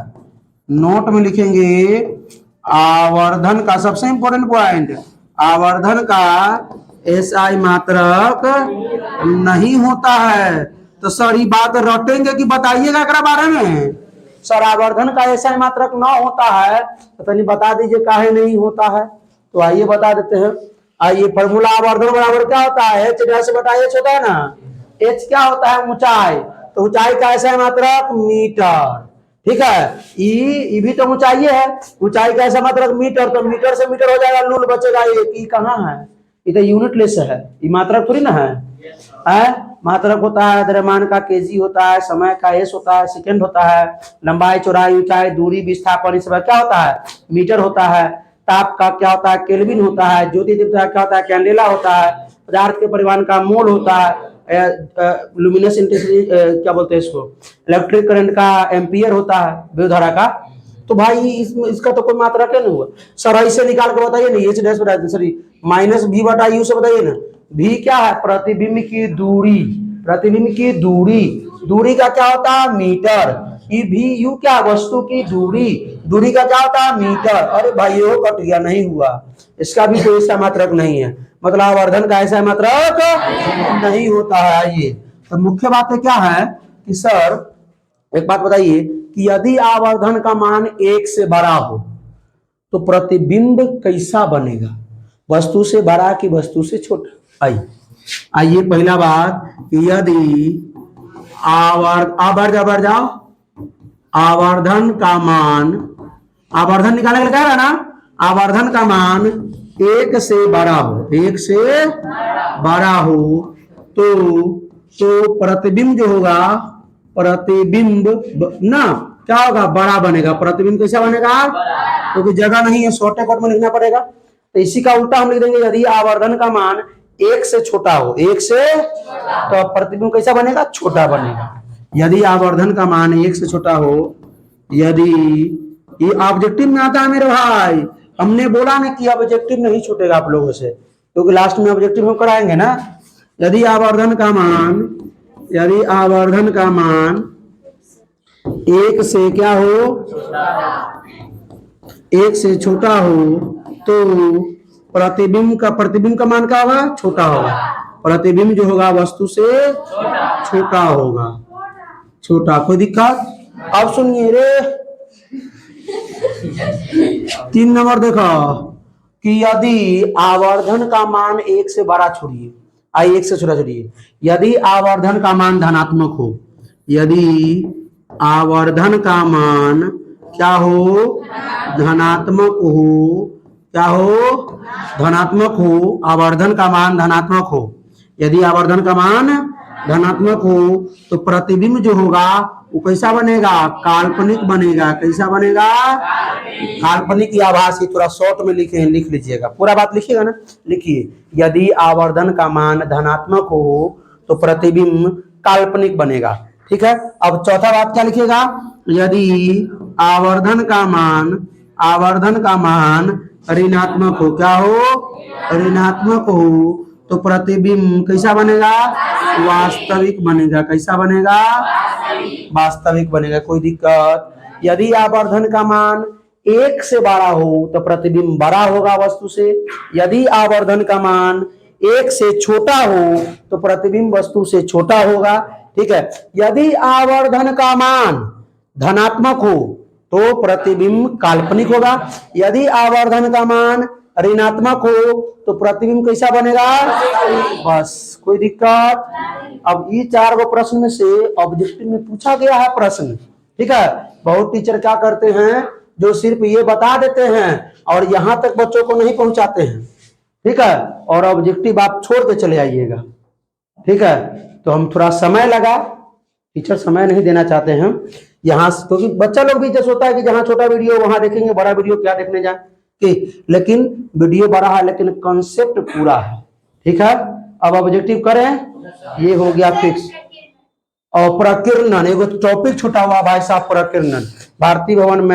नोट में लिखेंगे आवर्धन का सबसे इंपॉर्टेंट पॉइंट, आवर्धन का एसआई मात्रक नहीं होता है। तो सर ये बात रटेंगे कि बताइएगा एकरा बारे में। सर आवर्धन का एसआई मात्रक ना होता है तो तनी बता दीजिए काहे नहीं होता है। तो आइए बता देते हैं। आइए फॉर्मूला आवर्धन बराबर क्या होता है? एच डैश बटा एच होता है ना। एच क्या होता है? ऊंचाई। तो ऊंचाई का एसआई मात्रक मीटर। ठीक है, ई भी तो ऊंचाई है। ऊंचाई का एसआई मात्रक मीटर, तो मीटर से मीटर हो जाएगा, लूल बचेगा एक। ई कहाँ है? ये तो यूनिटलेस है, ये मात्रक थोड़ी ना है। मात्रक होता है द्रव्यमान का केजी होता है, समय का एस होता है, सेकंड होता है, लंबाई चौड़ाई ऊंचाई दूरी विस्थापन इस सब क्या होता है? मीटर होता है। ताप का क्या होता है? केल्विन होता है। ज्योति दीप्त क्या होता है? कैंडेला होता है। पदार्थ के परिमाण का मोल होता है। लुमिनस इंटेंसिटी क्या बोलते हैं इसको? इलेक्ट्रिक करंट का एम्पियर होता है, विद्युत धारा का। तो भाई इसका तो कोई मात्रा क्या नहीं हुआ। सर ऐसे निकाल के बताइए ना, एच डैश बता सॉरी माइनस भी बटा यू से बताइए ना। भी क्या है? प्रतिबिंब की दूरी। प्रतिबिंब की दूरी, दूरी का क्या होता है? मीटर। ई भी यू क्या? वस्तु की दूरी। दूरी का क्या होता है? मीटर। अरे भाई वो कट गया, नहीं हुआ। इसका भी कोई ऐसा मात्रक नहीं है, मतलब आवर्धन का ऐसा मात्रक नहीं होता है। आइए तो मुख्य बात क्या है कि सर एक बात बताइए कि यदि आवर्धन का मान 1 से बड़ा हो तो प्रतिबिंब कैसा बनेगा? वस्तु से बड़ा कि वस्तु से छोटा? आइए पहला बात कि यदि आवर्धन का मान, आवर्धन निकालने के लिए क्या है ना, आवर्धन का मान 1 से बड़ा हो, 1 से बड़ा हो तो प्रतिबिंब जो होगा, प्रतिबिंब ना क्या होगा? बड़ा बनेगा। प्रतिबिंब कैसा बनेगा? क्योंकि जगह नहीं है, शॉर्ट कट में लिखना पड़ेगा। तो इसी का उल्टा हम लिख देंगे, यदि आवर्धन का मान 1 से छोटा हो, 1 से, तो प्रतिबिंब कैसा बनेगा? छोटा बनेगा। यदि आवर्धन का मान 1 से छोटा हो, यदि ये ऑब्जेक्टिव में आता है मेरे भाई, हमने बोला ना कि ऑब्जेक्टिव नहीं छूटेगा आप लोगों से, क्योंकि लास्ट में ऑब्जेक्टिव हम कराएंगे ना। यदि आवर्धन का मान 1 से क्या हो? 1 से छोटा हो तो प्रतिबिंब का मान क्या होगा? छोटा होगा। प्रतिबिंब जो होगा वस्तु से छोटा होगा। छोटा, कोई दिक्कत? अब सुनिए रे 3 नंबर देखो कि यदि आवर्धन का मान 1 से बड़ा छोड़िए, 1 से छोटा छोड़िए, यदि आवर्धन का मान धनात्मक हो, यदि आवर्धन का मान क्या हो? धनात्मक हो। क्या हो? धनात्मक हो। आवर्धन का मान धनात्मक हो। यदि आवर्धन का मान धनात्मक हो तो प्रतिबिंब जो होगा वो कैसा बनेगा? काल्पनिक बनेगा। कैसा बनेगा? काल्पनिक या आभासी। थोड़ा शॉर्ट में लिख लीजिएगा, पूरा बात लिखिएगा ना। लिखिए, यदि आवर्धन का मान धनात्मक हो तो प्रतिबिंब काल्पनिक बनेगा। ठीक है, अब चौथा बात क्या लिखिएगा? यदि आवर्धन का मान ऋणात्मक हो, क्या हो? ऋणात्मक हो तो प्रतिबिंब कैसा बनेगा? वास्तविक बनेगा। कैसा बनेगा? वास्तविक बनेगा। कोई दिक्कत? यदि आवर्धन का मान 1 से बड़ा हो तो प्रतिबिंब बड़ा होगा वस्तु से। यदि आवर्धन का मान 1 से छोटा हो तो प्रतिबिंब वस्तु से छोटा होगा। ठीक है, यदि आवर्धन का मान धनात्मक हो तो प्रतिबिंब काल्पनिक होगा। यदि आवर्धन का मान ऋणात्मक हो तो प्रतिबिंब कैसा बनेगा? बस, कोई दिक्कत? अब ये 4 गो प्रश्न में से ऑब्जेक्टिव में पूछा गया है प्रश्न। ठीक है, बहुत टीचर क्या करते हैं, जो सिर्फ ये बता देते हैं और यहां तक बच्चों को नहीं पहुंचाते हैं। ठीक है, और ऑब्जेक्टिव आप छोड़ के चले आइएगा। ठीक है, तो हम थोड़ा समय लगा, टीचर समय नहीं देना चाहते हैं यहाँ, क्योंकि बच्चा लोग भी जैसे होता है कि जहाँ छोटा वीडियो वहां देखेंगे, बड़ा वीडियो क्या देखने जाए कि, लेकिन वीडियो बड़ा है लेकिन कॉन्सेप्ट पूरा है। ठीक है, अब ऑब्जेक्टिव करें, ये हो गया फिक्स। और प्रकीर्णन, एगो टॉपिक छूटा हुआ भाई साहब, प्रकीर्णन। भारती भवन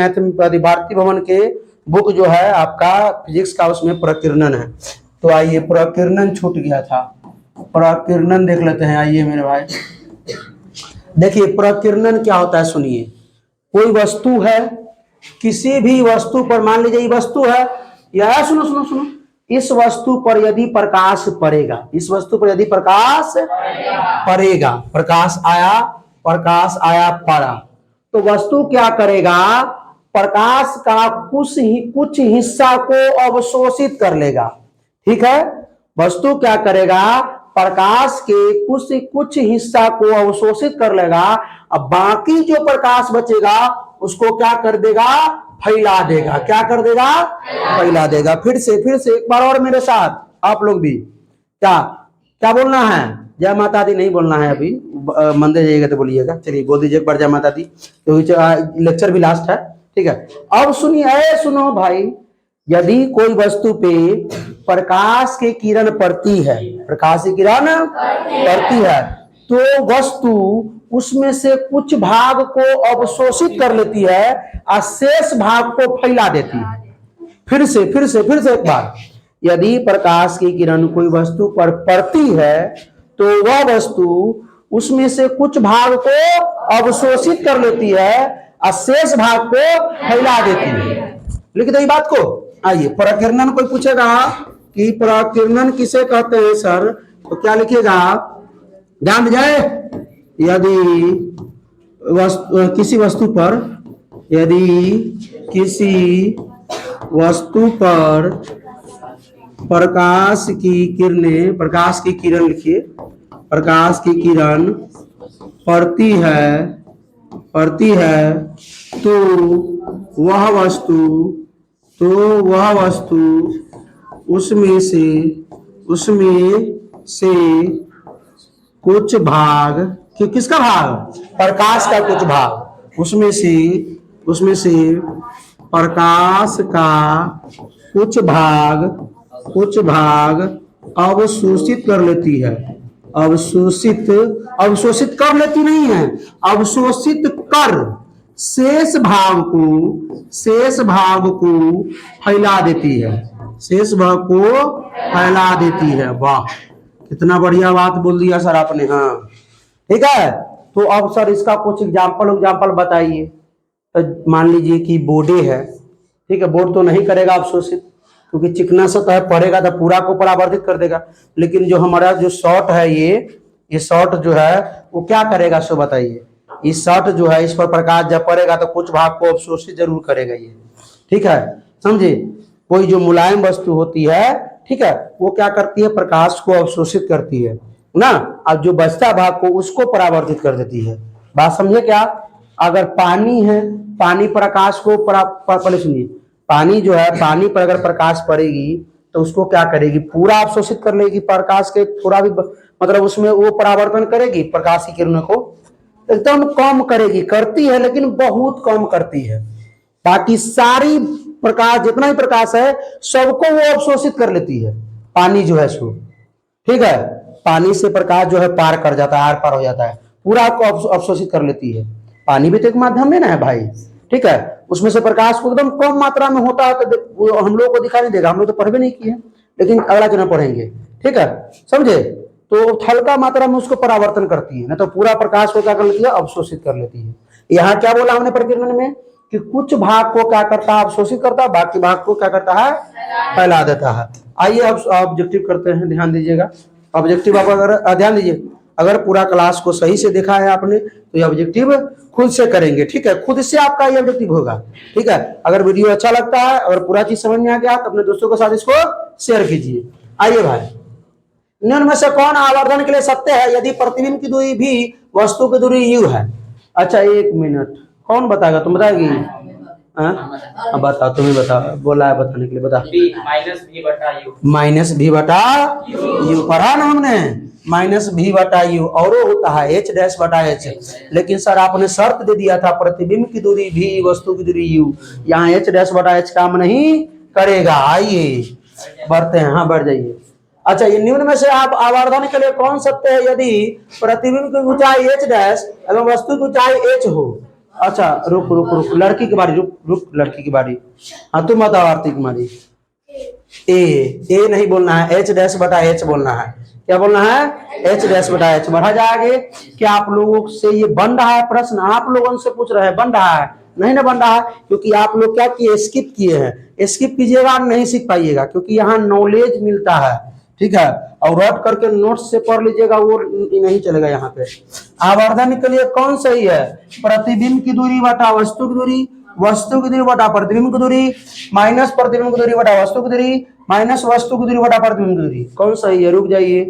भारती भवन के बुक जो है आपका फिजिक्स का, उसमें प्रकीर्णन है। तो आइए प्रकीर्णन छूट गया था, प्रकीर्णन देख लेते हैं। आइए मेरे भाई, देखिए प्रकीर्णन क्या होता है, सुनिए। कोई वस्तु है, किसी भी वस्तु पर, मान लीजिए ये वस्तु है, यह सुनो सुनो सुनो, इस वस्तु पर यदि प्रकाश पड़ेगा, इस वस्तु पर यदि प्रकाश पड़ेगा, प्रकाश आया पड़ा, तो वस्तु क्या करेगा, प्रकाश का कुछ हिस्सा को अवशोषित कर लेगा। ठीक है, वस्तु क्या करेगा, प्रकाश के कुछ हिस्सा को अवशोषित कर लेगा, अब बाकी जो प्रकाश बचेगा उसको क्या कर देगा, फैला देगा। क्या कर देगा, फैला देगा। फिर से एक बार और मेरे साथ, आप लोग भी, क्या क्या बोलना है, जय माता दी नहीं बोलना है अभी, मंदिर जाइएगा तो बोलिएगा। चलिए बोल दीजिए एक बार जय माता दी, तो लेक्चर भी लास्ट है। ठीक है, अब सुनिए, सुनो भाई, यदि कोई वस्तु पे प्रकाश की किरण पड़ती है, प्रकाश की किरण पड़ती है, तो वस्तु उसमें से कुछ भाग को अवशोषित कर लेती है और शेष भाग को फैला देती है। फिर से एक बार, यदि प्रकाश की किरण कोई वस्तु पर पड़ती है तो वह वस्तु उसमें से कुछ भाग को अवशोषित कर लेती है और शेष भाग को फैला देती है। लिख दो बात को। आइए, प्रकीर्णन कोई पूछेगा कि प्रकीर्णन किसे कहते हैं सर, तो क्या लिखिएगा, ध्यान दीजिए। यदि किसी वस्तु पर प्रकाश की किरण लिखिए, प्रकाश की किरण पड़ती है तो वह वस्तु उसमें से कुछ भाग, किसका भाग, प्रकाश का कुछ भाग, उसमें से प्रकाश का कुछ भाग अवशोषित कर लेती है। अवशोषित कर लेती नहीं है, अवशोषित कर शेष भाग को फैला देती है, शेष भाग को फैला देती है। वाह, कितना बढ़िया बात बोल दिया सर आपने। हाँ ठीक है, तो अब सर इसका कुछ एग्जाम्पल बताइए। तो मान लीजिए कि बोर्डे है, ठीक है, बोर्ड तो नहीं करेगा अवशोषित, क्योंकि चिकना सतह पड़ेगा तो पूरा को परावर्तित कर देगा। लेकिन जो हमारा जो शॉर्ट है, ये शॉर्ट जो है वो क्या करेगा, सो बताइए। इस शॉर्ट जो है, इस पर प्रकाश जब पड़ेगा तो कुछ भाग को अवशोषित जरूर करेगा ये। ठीक है, समझे। कोई जो मुलायम वस्तु होती है, ठीक है, वो क्या करती है, प्रकाश को अवशोषित करती है ना, अब जो बचता भाग को उसको परावर्तित कर देती है। बात समझे क्या। अगर पानी है, पानी प्रकाश को पहले सुनिए, पानी जो है, पानी पर अगर प्रकाश पड़ेगी तो उसको क्या करेगी, पूरा अवशोषित कर लेगी, प्रकाश के थोड़ा भी मतलब उसमें वो परावर्तन करेगी, प्रकाश की किरणों को एकदम कम करेगी, करती है लेकिन बहुत कम करती है। बाकी सारी प्रकाश, जितना भी प्रकाश है सबको वो अवशोषित कर लेती है, पानी जो है सो। ठीक है, पानी से प्रकाश जो है पार कर जाता है, आर पार हो जाता है, पूरा को अवशोषित कर लेती है। पानी भी तो एक माध्यम है ना भाई। ठीक है, उसमें से प्रकाश को एकदम कम मात्रा में होता है तो हम लोग को दिखाई नहीं देगा, हम लोग तो पढ़ भी नहीं किए, लेकिन अगला चरण पढ़ेंगे। ठीक है, समझे। तो हल्का मात्रा में उसको परावर्तन करती है, ना तो पूरा प्रकाश को क्या कर लेती है, अवशोषित कर लेती है। यहाँ क्या बोला हमने प्रकीर्णन में, कि कुछ भाग को क्या करता है, अवशोषित करता है, बाकी भाग को क्या करता है, फैला देता है। आइए अब ऑब्जेक्टिव करते हैं, ध्यान दीजिएगा। ऑब्जेक्टिव आप अगर ध्यान दीजिए, अगर पूरा क्लास को सही से देखा है आपने तो ये ऑब्जेक्टिव खुद से करेंगे। ठीक है, खुद से आपका ये ऑब्जेक्टिव होगा। ठीक है, अगर वीडियो अच्छा लगता है, अगर पूरा चीज समझ में आ गया तो अपने दोस्तों के साथ इसको शेयर कीजिए। आइए भाई, निम्न में से कौन आवर्धन के लिए सत्य है, यदि प्रतिबिंब की दूरी भी वस्तु की दूरी u है। अच्छा एक मिनट, कौन बताएगा, तुम बताएगी। बताओ, तुम्हें बताओ, बोला है बताने के लिए, बता। माइनस भी बटा यू पढ़ा ना हमने, माइनस भी बटा यू, और होता है h डैश बटा h। लेकिन सर आपने शर्त दे दिया था प्रतिबिंब की दूरी भी वस्तु की दूरी u, यहाँ h डैश बटा h काम नहीं करेगा। आइए बढ़ते हैं, हाँ बढ़ जाइए। अच्छा, ये निम्न में से आप आवर्धन के लिए कौन सत्य है, यदि प्रतिबिंब की ऊंचाई h डैश एवं वस्तु की ऊंचाई h हो। अच्छा रुक, लड़की की बारी, रुक लड़की की बारी। हाँ तुम बताओ आरती कुमारी। ए नहीं बोलना है, एच डैश बटा एच बोलना है। क्या बोलना है? एच डैश बटा एच। बढ़ा जाए आगे। क्या आप लोगों से ये बन रहा है प्रश्न? आप लोगों से पूछ रहे हैं, बन रहा है? नहीं ना बन रहा है, क्योंकि आप लोग क्या किए? स्किप किए हैं। स्किप कीजिएगा, नहीं सीख पाइएगा, क्योंकि यहाँ नॉलेज मिलता है, ठीक है। और रट करके नोट्स से पढ़ लीजिएगा, वो नहीं चलेगा यहाँ पे। आवर्धन के लिए कौन सही है? प्रतिबिंब की दूरी बटा वस्तु की दूरी, वस्तु की दूरी बटा प्रतिबिंब की दूरी, माइनस प्रतिबिंब की दूरी बटा वस्तु की दूरी, माइनस वस्तु की दूरी बटा प्रतिबिंब की दूरी। कौन सही है? रुक जाइए।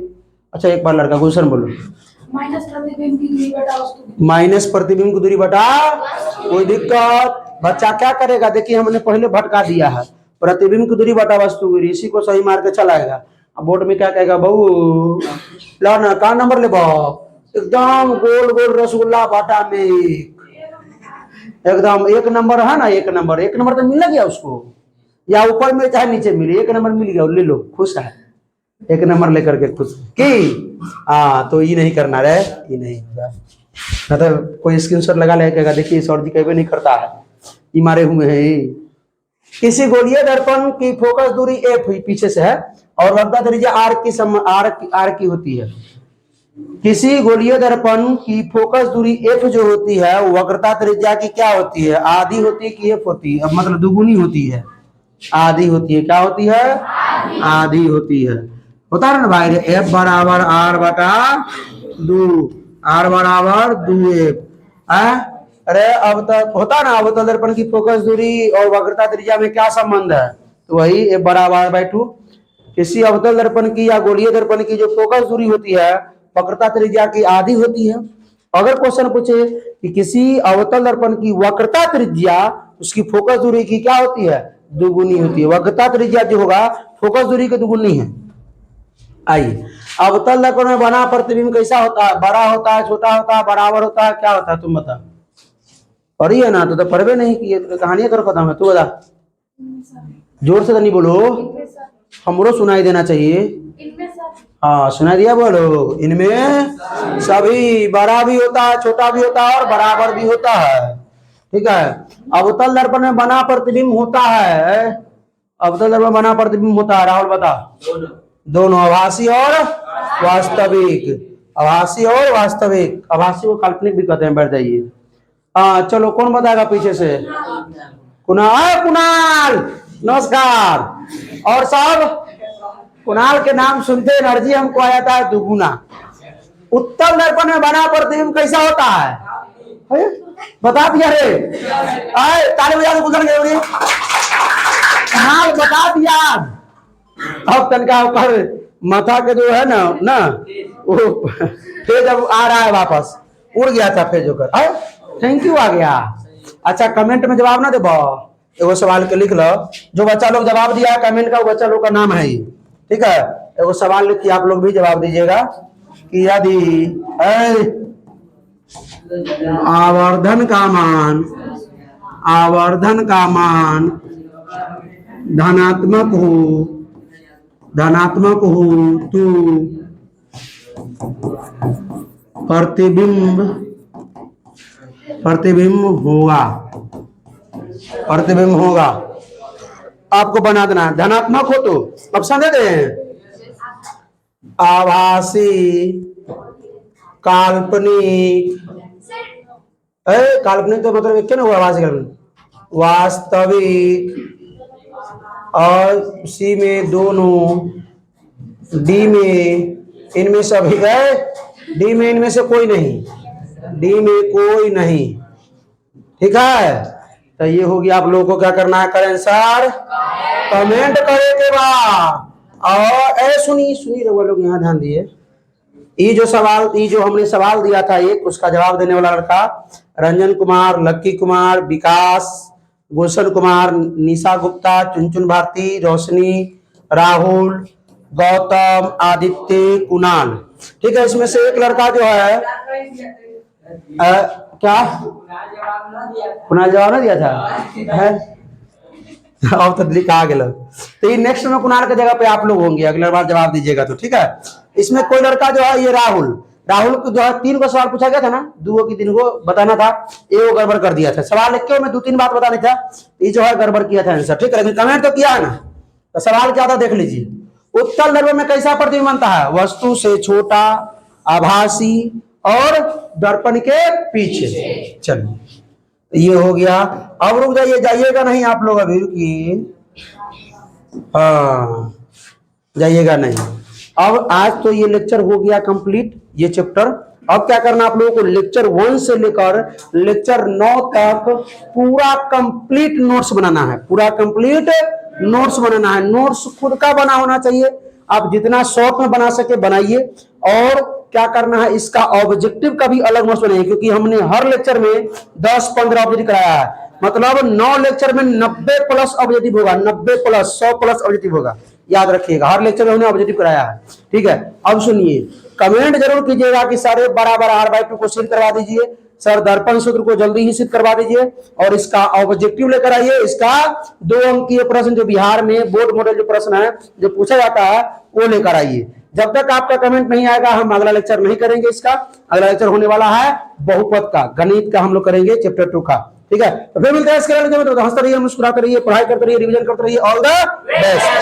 अच्छा एक बार लड़का गुलशन बोलो।
माइनस प्रतिबिंब की दूरी बटा वस्तु।
माइनस प्रतिबिंब की दूरी बटा, कोई दिक्कत? बच्चा क्या करेगा? देखिए हमने पहले भटका दिया है, प्रतिबिंब की दूरी बटा वस्तु की दूरी, इसी को सही मार के चलाएगा। अब बोर्ड में क्या कहेगा? बहू ला ना, कहाँ नंबर ले एकदम गोल गोल रसगुल्ला बाटा में एकदम एक नंबर है ना, एक नंबर तो मिल गया उसको, या ऊपर में चाहे नीचे मिले, एक नंबर मिल गया, ले लो, खुश है, एक नंबर लेकर के खुश की। हाँ तो ये नहीं करना रे, ये नहीं होगा, मतलब कोई स्क्रीनशॉट लगा लेगा, देखिए सर जी कभी नहीं करता है, ये मारे हुए हैं। किसी गोलीय दर्पण की फोकस दूरी एफ पीछे से है और वक्रता त्रिज्या आर की होती है। किसी गोलीय दर्पण की फोकस दूरी एफ जो होती है वक्रता त्रिज्या की क्या होती है? आधी होती है कि एफ होती है? मतलब दुगुनी होती है, आधी होती है। क्या होती है? आधी होती है। होता है ना भाई, एफ बराबर आर बटा 2, आर बराबर 2f। अरे अब तक होता ना अवतल दर्पण की फोकस दूरी और वक्रता त्रिज्या में क्या संबंध है? तो वही एफ बराबर बाई 2। किसी अवतल दर्पण की या गोलीय दर्पण की जो फोकस दूरी होती है वक्रता त्रिज्या की आधी होती है। अगर क्वेश्चन पूछे कि किसी अवतल दर्पण की वक्रता त्रिज्या उसकी फोकस दूरी की क्या होती है? दुगुनी होती है। वक्रता त्रिज्या जो होगा फोकस दूरी की दुगुनी है। आइए, अवतल दर्पण में बना प्रतिबिंब कैसा होता है? बड़ा होता है, छोटा होता है, बराबर होता है, क्या होता है? तुम बता। पढ़ी है ना? तो पढ़वे नहीं की कहानियां कर खत्म है। तू बता, जोर से तो नहीं बोलो, हमरो सुनाई देना चाहिए। हाँ सुनाई दिया, बोलो। इनमें सभी, बड़ा भी होता है, छोटा भी होता है और बराबर भी होता है, ठीक है। अवतल दर्पण में बना प्रतिबिंब होता है, अवतल दर्पण में बना प्रतिबिंब होता है, राहुल बता। दोनों, आभासी और वास्तविक। आभासी और वास्तविक। आभासी को काल्पनिक भी कहते हैं। बैठ जाइए। चलो कौन बताएगा पीछे से? कुणाल, नमस्कार। और सब कुणाल के नाम सुनते एनर्जी हमको आ जाता है दुगुना। उत्तल दर्पण में बना प्रतिबिंब कैसा होता है? बता दिया रे, ताली बजा के गुजर गए। कुणाल बता दिया। अब तनका ऊपर माथा के जो है ना वो फेज अब आ रहा है वापस, उड़ गया था फेज होकर। थैंक यू आ गया। अच्छा कमेंट में जवाब ना दे, एगो सवाल के लिख लो। जो बच्चा लोग जवाब दिया कमेंट का, वो बच्चा लोग का नाम है ये, ठीक है। एगो सवाल लिख के आप लोग भी जवाब दीजिएगा कि यदि आवर्धन का मान धनात्मक हो तो प्रतिबिंब होगा। आपको बना देना है। धनात्मक हो तो ऑप्शन दे दें, आभासी, काल्पनिक। काल्पनिक तो मतलब क्या ना हुआ? आभासी, काल्पनिक, वास्तविक, और सी में दोनों, डी में इनमें सभी है, डी में इनमें से कोई नहीं, डी में कोई नहीं, ठीक है। तो ये होगी। आप लोगों को क्या करना है? करें आंसर कमेंट करे के बाद। और सुनी वो लोग यहाँ ध्यान दिए। ये जो हमने सवाल दिया था एक, उसका जवाब देने वाला लड़का रंजन कुमार, लक्की कुमार, विकास, गुलशन कुमार, निशा गुप्ता, चुनचुन भारती, रोशनी, राहुल, गौतम, आदित्य, कुणाल, ठीक है। इसमें से एक लड़का जो है क्या कुणाल जवाब ना दिया था है? अब तो लिखा आ गया। तो ये नेक्स्ट में कुणाल की जगह पे आप लोग होंगे, अगली बार जवाब दीजिएगा तो, ठीक है। इसमें कोई लड़का जो है ये राहुल को जो है 3 को सवाल पूछा गया था ना, 2 की 3 को बताना था, ये वो गड़बड़ कर दिया था। सवाल लिख के मैं 2-3 बात बतानी था, ये जो है गड़बड़ किया था आंसर, ठीक है। लेकिन कमेंट तो किया है ना, तो सवाल क्या था देख लीजिए। उत्तल द्रव्य में कैसा प्रतिबिंब बनता है? वस्तु से छोटा, आभासी और दर्पण के पीछे। चलिए ये हो गया। अब रुक जाइए, जाइएगा नहीं आप लोग अभी, रुकिए। हाँ जाइएगा नहीं। अब आज तो ये लेक्चर हो गया कंप्लीट, ये चैप्टर। अब क्या करना आप लोगों को, लेक्चर 1 से लेकर लेक्चर 9 तक पूरा कंप्लीट नोट्स बनाना है, पूरा कंप्लीट नोट्स बनाना है। नोट्स खुद का बना होना चाहिए, आप जितना शॉर्ट में बना सके बनाइए। और क्या करना है, इसका ऑब्जेक्टिव का भी अलग नोट्स बनाइए, क्योंकि हमने हर लेक्चर में 10-15 ऑब्जेक्टिव कराया है। मतलब 9 लेक्चर में 90 प्लस ऑब्जेक्टिव होगा, 90 प्लस 100 प्लस ऑब्जेक्टिव होगा, याद रखिएगा। हर लेक्चर में हमने ऑब्जेक्टिव कराया है, ठीक है। अब सुनिए, कमेंट जरूर कीजिएगा कि सर बराबर r/2 को सिद्ध करवा दीजिए, सर दर्पण सूत्र को जल्दी ही सिद्ध करवा दीजिए, और इसका ऑब्जेक्टिव लेकर आइए। इसका 2 अंकीय प्रश्न जो बिहार में बोर्ड मॉडल जो प्रश्न है जो पूछा जाता है वो लेकर आइए। जब तक आपका कमेंट नहीं आएगा हम अगला लेक्चर नहीं करेंगे। इसका अगला लेक्चर होने वाला है बहुपद का, गणित का हम लोग करेंगे चैप्टर 2 का, ठीक है। तो फिर मिलते हैं इसके लिए। हंसते रहिए, मुस्कुराते रहिए, पढ़ाई करते रहिए, रिवीजन करते रहिए। All the best.